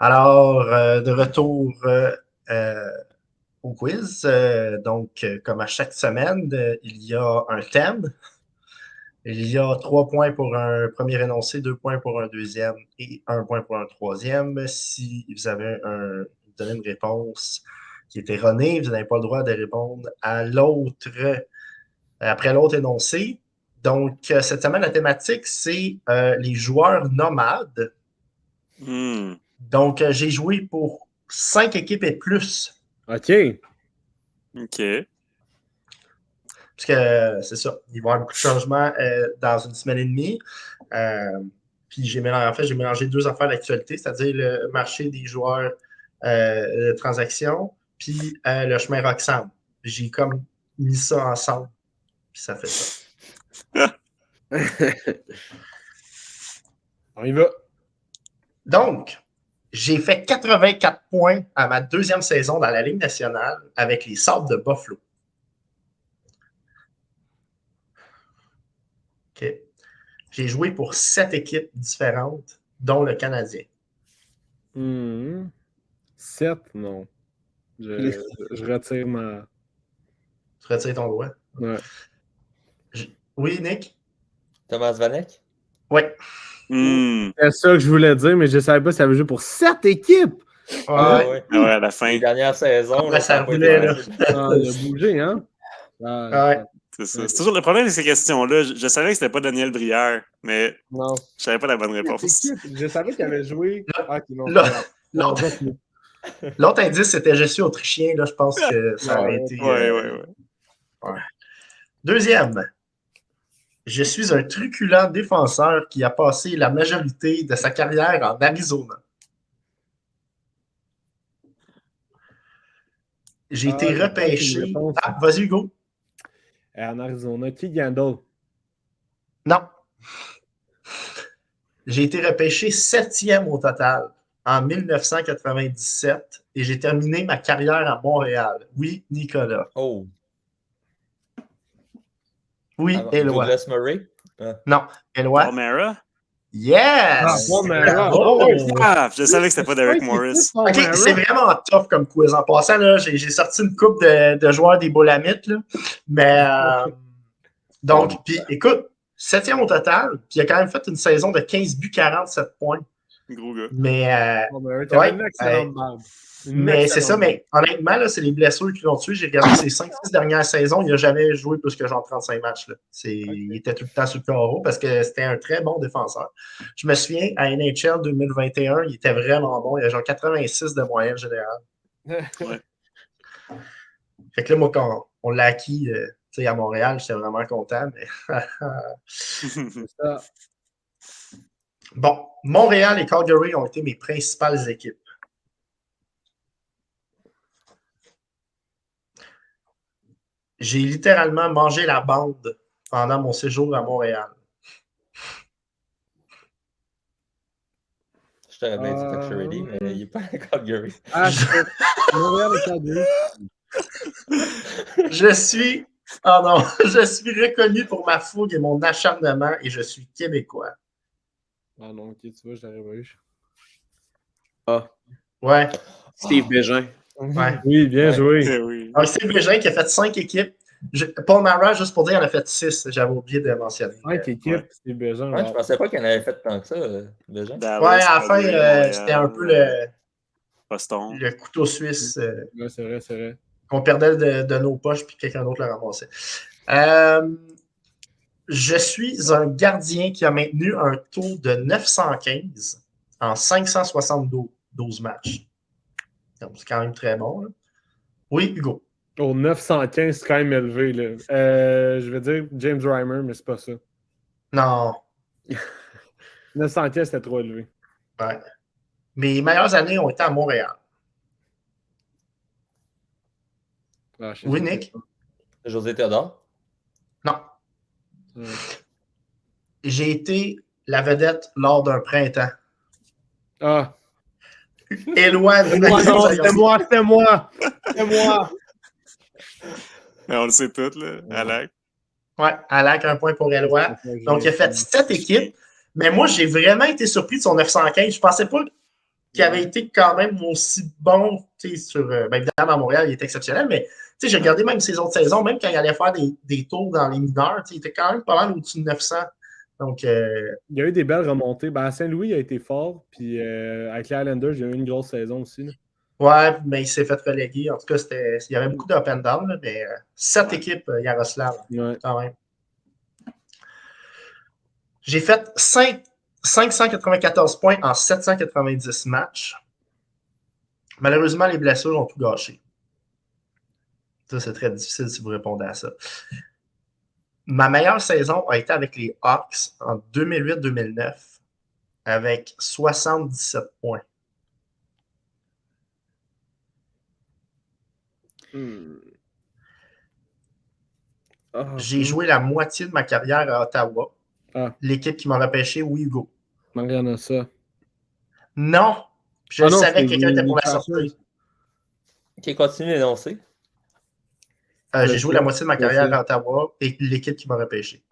Alors, de retour euh, au quiz. Comme à chaque semaine, il y a un thème. Il y a 3 points pour un premier énoncé, 2 points pour un deuxième et 1 point pour un troisième. Si vous avez vous donnez une réponse qui est erronée, vous n'avez pas le droit de répondre à l'autre après l'autre énoncé. Donc, cette semaine, la thématique, c'est les joueurs nomades. Donc, j'ai joué pour 5 équipes et plus. OK. Parce que c'est ça, il va y avoir beaucoup de changements dans une semaine et demie. Puis j'ai mélangé 2 affaires d'actualité, c'est-à-dire le marché des joueurs de transactions, puis le chemin Roxanne. J'ai comme mis ça ensemble, puis ça fait ça. On y va. Donc, j'ai fait 84 points à ma deuxième saison dans la Ligue nationale avec les Sabres de Buffalo. OK. J'ai joué pour 7 équipes différentes, dont le Canadien. 7, non. Je retire ma... Tu retires ton doigt? Ouais. Oui, Nick? Thomas Vanek? Oui. C'est ça que je voulais dire, mais je ne savais pas si ça avait joué pour 7 équipes. Ouais, à la fin. Les dernières saisons, là, ça roulait, là. Il a bougé, hein? Ouais. C'est ça. C'est toujours le problème de ces questions-là. Je savais que c'était pas Daniel Brière, mais Non. je savais pas la bonne réponse. Je savais qu'il avait joué. L'autre indice, c'était je suis autrichien. Là, je pense que ça aurait été. Ouais. Deuxième. Je suis un truculent défenseur qui a passé la majorité de sa carrière en Arizona. J'ai été repêché. Vas-y, Hugo. En Arizona, qui Gandol? Non. J'ai été repêché 7e au total en 1997 et j'ai terminé ma carrière à Montréal. Oui, Nicolas. Oh. Oui, Éloi. Douglas Murray? Non, Éloi. Palmera? Yes! Palmera. Je savais que c'était pas Derek Morris. OK, c'est vraiment tough comme quiz. En passant, là, j'ai sorti une coupe de joueurs des Bolamites. Là. Mais donc, puis écoute, 7e au total, puis il a quand même fait une saison de 15 buts, 47 points. Gros gars. Mais mais c'est ça, mais honnêtement, là, c'est les blessures qui l'ont tué. J'ai regardé ses 5-6 dernières saisons, il n'a jamais joué plus que genre 35 matchs. Là. Il était tout le temps sur le carreau parce que c'était un très bon défenseur. Je me souviens, à NHL 2021, il était vraiment bon. Il a genre 86 de moyenne générale. Ouais. Fait que là, moi, quand on l'a acquis à Montréal, j'étais vraiment content. Mais... Bon, Montréal et Calgary ont été mes principales équipes. J'ai littéralement mangé la bande pendant mon séjour à Montréal. Je t'aurais bien dit Pacioretty, mais il n'est pas à Calgary. Montréal et Calgary. Je suis reconnu pour ma fougue et mon acharnement et je suis québécois. Ah non, ok, tu vois, je l'aurais pas eu. Ouais. Steve Bégin. Ouais. Oui, bien joué. Oui. Alors, Steve Bégin qui a fait 5 équipes. Paul Mara, juste pour dire, il en a fait 6. J'avais oublié de mentionner. 5 équipes, Steve Bégin. Ouais, je pensais pas qu'il en avait fait tant que ça, Bégin. Ouais, à la fin, c'était un peu le couteau suisse. Ouais, c'est vrai. Qu'on perdait de nos poches puis quelqu'un d'autre le ramassait. Je suis un gardien qui a maintenu un taux de 915 en 572 matchs. Donc, c'est quand même très bon. Là. Oui, Hugo. Oh, 915, c'est quand même élevé. Là. Je vais dire James Reimer, mais c'est pas ça. Non. 915, c'était trop élevé. Ouais. Mes meilleures années ont été à Montréal. Oui, Nick? José Théodore? Non. J'ai été la vedette lors d'un printemps. Ah. Éloi, c'était moi. On le sait tout, là. Alak. Ouais, Alak, 1 point pour Éloi. Donc, il a fait 7 équipes. Mais moi, j'ai vraiment été surpris de son 915. Je pensais pas qui avait été quand même aussi bon, tu sais, sur. Ben, évidemment, à Montréal, il était exceptionnel, mais tu sais, j'ai regardé même ses autres saisons, même quand il allait faire des tours dans les mineurs, tu sais, il était quand même pas mal au-dessus de 900. Donc, Il y a eu des belles remontées. Ben, à Saint-Louis, il a été fort. Puis avec les Islanders, il y a eu une grosse saison aussi. Là. ouais, mais il s'est fait reléguer. En tout cas, il y avait beaucoup d'up and down, là, mais 7 équipes, Yaroslav, Ouais. quand même. J'ai fait 594 points en 790 matchs. Malheureusement, les blessures ont tout gâché. Ça, c'est très difficile si vous répondez à ça. Ma meilleure saison a été avec les Hawks en 2008-2009 avec 77 points. J'ai joué la moitié de ma carrière à Ottawa. L'équipe qui m'a repêché, oui, Hugo. Mariana, ça. Non. Je savais que quelqu'un était pour la sortir. Ok, continue d'énoncer. J'ai joué la moitié de ma carrière à Ottawa et l'équipe qui m'a repêché.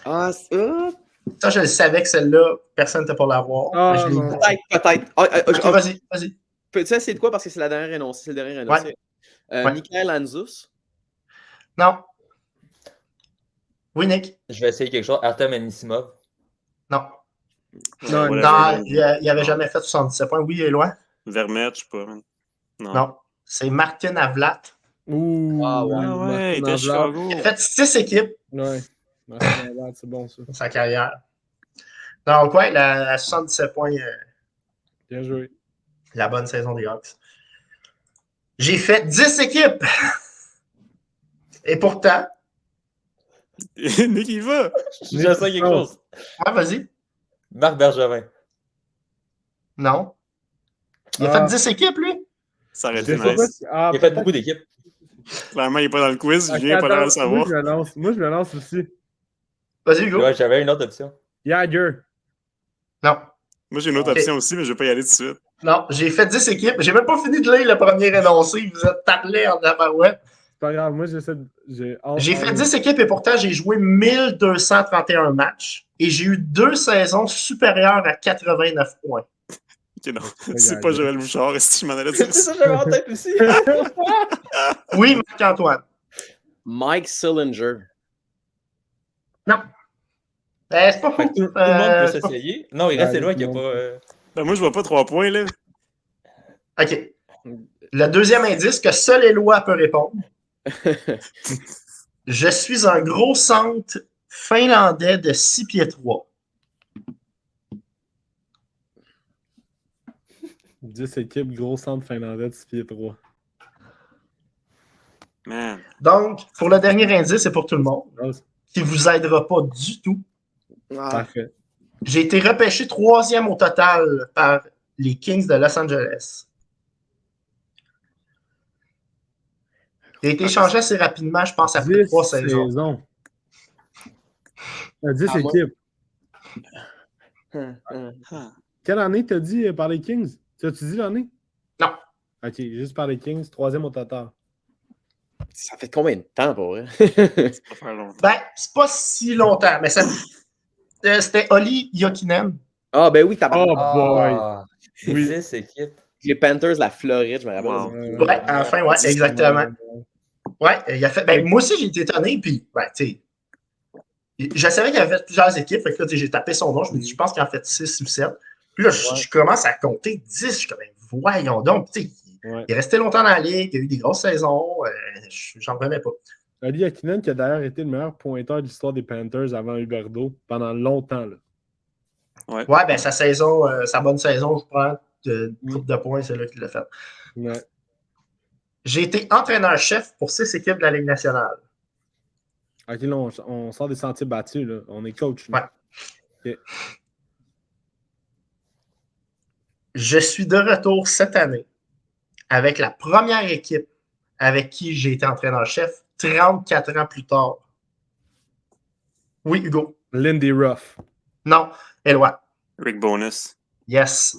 Ça, je le savais que celle-là, personne n'était pour l'avoir. Peut-être. Okay, vas-y. Tu sais, c'est de quoi? Parce que c'est la dernière énoncée. C'est le dernier énoncé. Ouais. Michael Anzus. Non. Oui, Nick? Je vais essayer quelque chose. Artem Anisimov. Non. Non, il n'avait jamais fait 77 points. Oui, il est loin. Vermette, je sais pas. Non. C'est Martin Avlat. Ouh. Ah ouais, de Chicago. Il a fait 6 équipes. Ouais. Martin Avlat, c'est bon ça. Sa carrière. Donc, ouais, la 77 points. Bien joué. La bonne saison des Hawks. J'ai fait 10 équipes. Et pourtant. Nick, il va. Je sais quelque chose. Ouais, vas-y. Marc Bergevin. Non. Il a fait 10 équipes, lui. Ça aurait été nice. Il a fait beaucoup d'équipes. Clairement, il n'est pas dans le quiz. Je viens pas dans le savoir. Moi, je me lance aussi. Vas-y, Hugo. Ouais, j'avais une autre option. Jagger. Non. Moi, j'ai une autre option aussi, mais je ne vais pas y aller tout de suite. Non, j'ai fait 10 équipes. J'ai même pas fini de lire le premier énoncé. Vous êtes parlé en tabarouette. C'est pas grave. Moi, j'essaie de... J'ai fait 10 équipes et pourtant, j'ai joué 1231 matchs. Et j'ai eu 2 saisons supérieures à 89 points. Ok, non. C'est pas Joël Bouchard. Est-ce que je m'en allais dire C'est ça, j'avais en tête aussi. Oui, Marc-Antoine. Mike Sillinger. Non. C'est pas fou. Tout le monde peut s'essayer. Non, il reste loin qu'il n'y a pas... Ben, moi, je vois pas 3 points, là. OK. Le deuxième indice que seul Éloi peut répondre. Je suis un gros centre finlandais de 6 pieds 3. 10 équipes, gros centre finlandais de 6 pieds 3. Man. Donc, pour le dernier indice et pour tout le monde, qui ne vous aidera pas du tout. Parfait. J'ai été repêché 3e au total par les Kings de Los Angeles. Il a été échangé assez rapidement, je pense, après 3 saisons. 10 équipes. Quelle année t'as dit par les Kings? Tu dit l'année? Non. OK, juste par les Kings, 3e au total. Ça fait combien de temps pour vrai? Ça fait longtemps. Ben, c'est pas si longtemps, mais c'était Olli Jokinen. Ah, ben oui, t'as Oh boy! Oui. 10 équipes. Les Panthers, la Floride, je me rappelle. Wow. Ouais, à la fin, ouais, exactement. Ouais, il a fait. Ben, moi aussi, j'ai été étonné, puis, ben, tu sais. Je savais qu'il avait fait plusieurs équipes, fait que là, j'ai tapé son nom, je pense qu'il en a fait 6 ou 7. Puis là, je commence à compter 10, je suis comme, voyons donc, tu sais. Il est resté longtemps dans la ligue, il a eu des grosses saisons, j'en revenais pas. Ali Hakkinen, qui a d'ailleurs été le meilleur pointeur de l'histoire des Panthers avant Huberdeau pendant longtemps. Là. Ouais, ben sa saison, sa bonne saison, je prends de groupe de points, c'est là qu'il l'a fait. Ouais. J'ai été entraîneur-chef pour 6 équipes de la Ligue nationale. Ok, là, on sort des sentiers battus, là. On est coach. Ouais. Okay. Je suis de retour cette année avec la première équipe avec qui j'ai été entraîneur-chef 34 ans plus tard. Oui, Hugo. Lindy Ruff. Non, Éloi. Rick Bonus. Yes.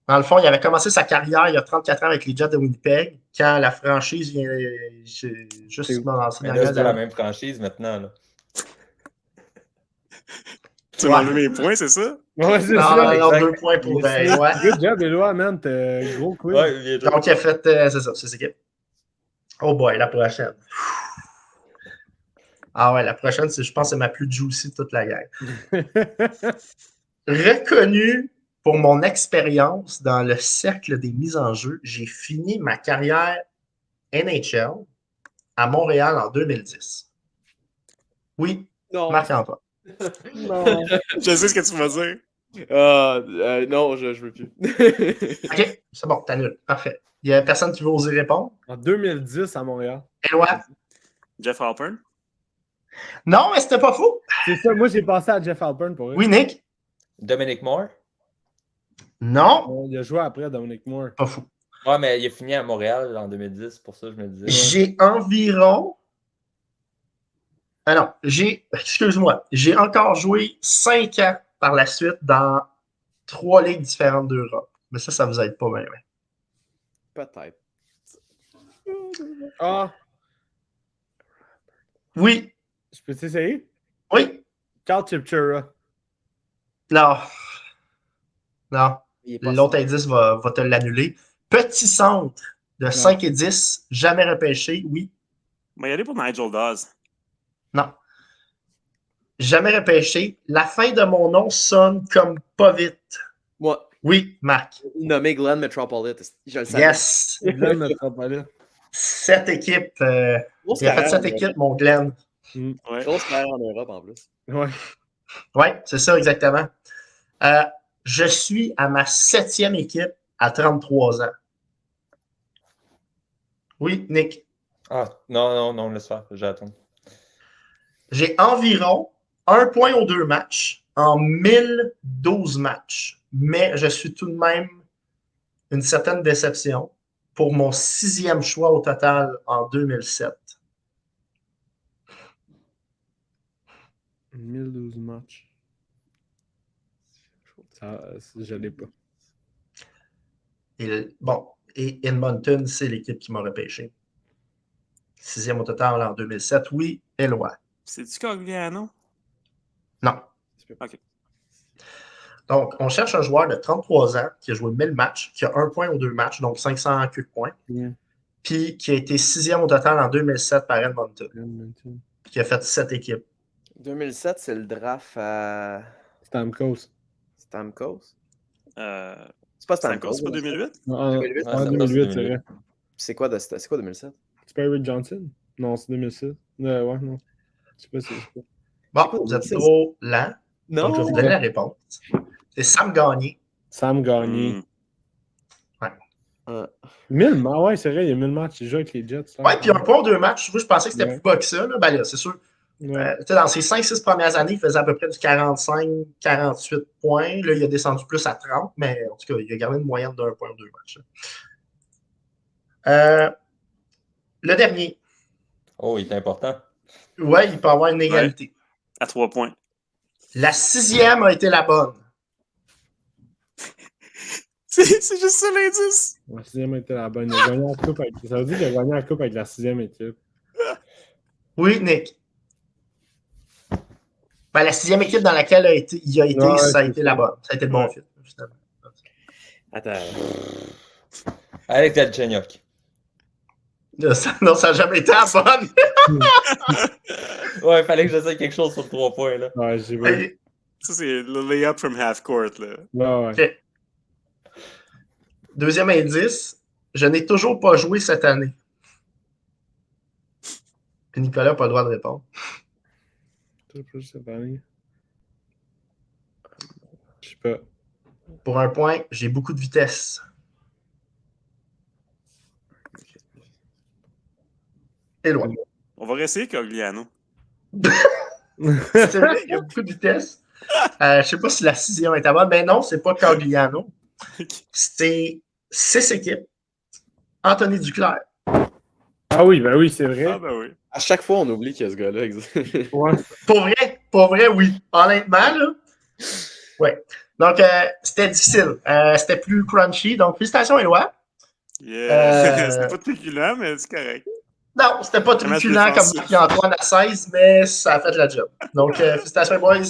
Dans le fond, il avait commencé sa carrière il y a 34 ans avec les Jets de Winnipeg, quand la franchise vient juste me lancer dans la même franchise maintenant. Là. Tu m'as enlevé mes points, c'est ça? Ouais, c'est Non, ça. non, exact. 2 points pour Éloi. Good job, Éloi, man. T'as gros quiz. Ouais, bien joué. Donc, il a fait, c'est ça, c'est équipe. Oh boy, la prochaine. Ah ouais, la prochaine, je pense que c'est ma plus juicy de toute la gang. Reconnu pour mon expérience dans le cercle des mises en jeu, j'ai fini ma carrière NHL à Montréal en 2010. Oui, Non. Marc-Antoine. Non. Je sais ce que tu vas dire. Non, je veux plus. OK, c'est bon, t'annules. Parfait. Il n'y a personne qui veut oser répondre. En 2010 à Montréal. Éloi? Jeff Halpern? Non, mais c'était pas fou. C'est ça, moi j'ai pensé à Jeff Halpern pour eux. Oui, Nick? Dominic Moore? Non, Il a joué après Dominic Moore. pas fou. Ouais, mais il a fini à Montréal en 2010, pour ça je me disais. J'ai environ... Ah non, excuse-moi, j'ai encore joué 5 ans par la suite dans 3 ligues différentes d'Europe. Mais ça vous aide pas bien. Peut-être. Ah, Oui, je peux t'essayer? oui, Carl Chipchura. non. Non, Il est pas l'autre sûr. indice va te l'annuler. Petit centre de 5 et 10, jamais repêché, oui, On va y aller pour Nigel Dawes. non. Jamais repêché. La fin de mon nom sonne comme pas vite. Moi, Oui, Marc. nommé Glenn Metropolitan. Je le savais. Yes. Glenn Metropolitan. 7 équipes. Grosse Il a fait carrière 7 en équipes, mon Glenn. Ouais. Europe. Grosse carrière en Europe en plus. Ouais. Oui, c'est ça, exactement. Je suis à ma 7e équipe à 33 ans. Oui, Nick. Ah, non, laisse faire, j'attends. J'ai environ 1 point aux 2 matchs en 1012 matchs. Mais je suis tout de même une certaine déception pour mon 6e choix au total en 2007. 1012 matchs. Ça, je l'ai pas. Et Edmonton, c'est l'équipe qui m'a repêché. 6e au total en 2007. Oui, Éloi. C'est-tu Cogliano? Non. OK. Donc, on cherche un joueur de 33 ans qui a joué 1000 matchs, qui a 1 point aux 2 matchs, donc 500 points, puis qui a été 6e au total en 2007 par Edmonton, qui a fait 7 équipes. 2007, c'est le draft à Stamkos. Stamkos. C'est pas Stamkos, Stamkos. c'est pas 2008? Non, 2008, en Stamkos, 2008, c'est 2008. vrai. C'est quoi 2007? C'est pas Eric Johnson? Non, c'est 2006. Ouais, non. Je sais pas si c'est Bon, vous êtes trop lent, donc je vais vous donner la réponse. C'est Sam Gagné. Sam Gagné. 1000 matchs, ouais, c'est vrai, il y a 1000 matchs. Il joue avec les Jets. Ouais, puis 1 point aux 2 matchs. Moi, je pensais que c'était Ouais. plus bas que ça. Là. Ben là, c'est sûr. Ouais. Dans ses 5-6 premières années, il faisait à peu près du 45-48 points. Là, il a descendu plus à 30, mais en tout cas, il a gardé une moyenne d'1 point aux 2 matchs. Le dernier. Oh, il est important. Ouais, il peut avoir une égalité. À 3 points. La 6e a été la bonne. C'est juste ça l'indice. La 6e était la bonne. Il a gagné la coupe avec... Ça veut dire qu'il a gagné la coupe avec la 6e équipe. Oui, Nick. Ben, la 6e équipe dans laquelle il a été, Ouais, ça a c'est été ça. la bonne. Ça a été le bon Ouais. fit, justement. Attends. Alex Galchenyuk. Non, ça n'a jamais été la bonne. Ouais, il fallait que j'essaie quelque chose sur 3 points, là. Ouais, j'ai vu. OK. Ça, c'est le layup from half court, là. Ouais. Deuxième indice, je n'ai toujours pas joué cette année. Puis Nicolas n'a pas le droit de répondre. Je sais pas. Je sais pas. Pour 1 point, j'ai beaucoup de vitesse. Et loin. On va réessayer Cogliano. C'est vrai, il y a beaucoup de vitesse. Je ne sais pas si la 6e est à bonne. Mais non, c'est pas Cogliano. C'était 6 équipes. Anthony Duclair. Ah oui, ben oui, c'est vrai. Ah, ben oui. À chaque fois, on oublie que ce gars-là existe. Ouais. Pour vrai, oui. Honnêtement, là. Ouais. Donc, c'était difficile. C'était plus crunchy. Donc, félicitations, Éloi. Yeah. C'était pas truculent, mais c'est correct. Non, c'était pas truculent comme Marc-Antoine à 16, mais ça a fait la job. Donc, félicitations, boys.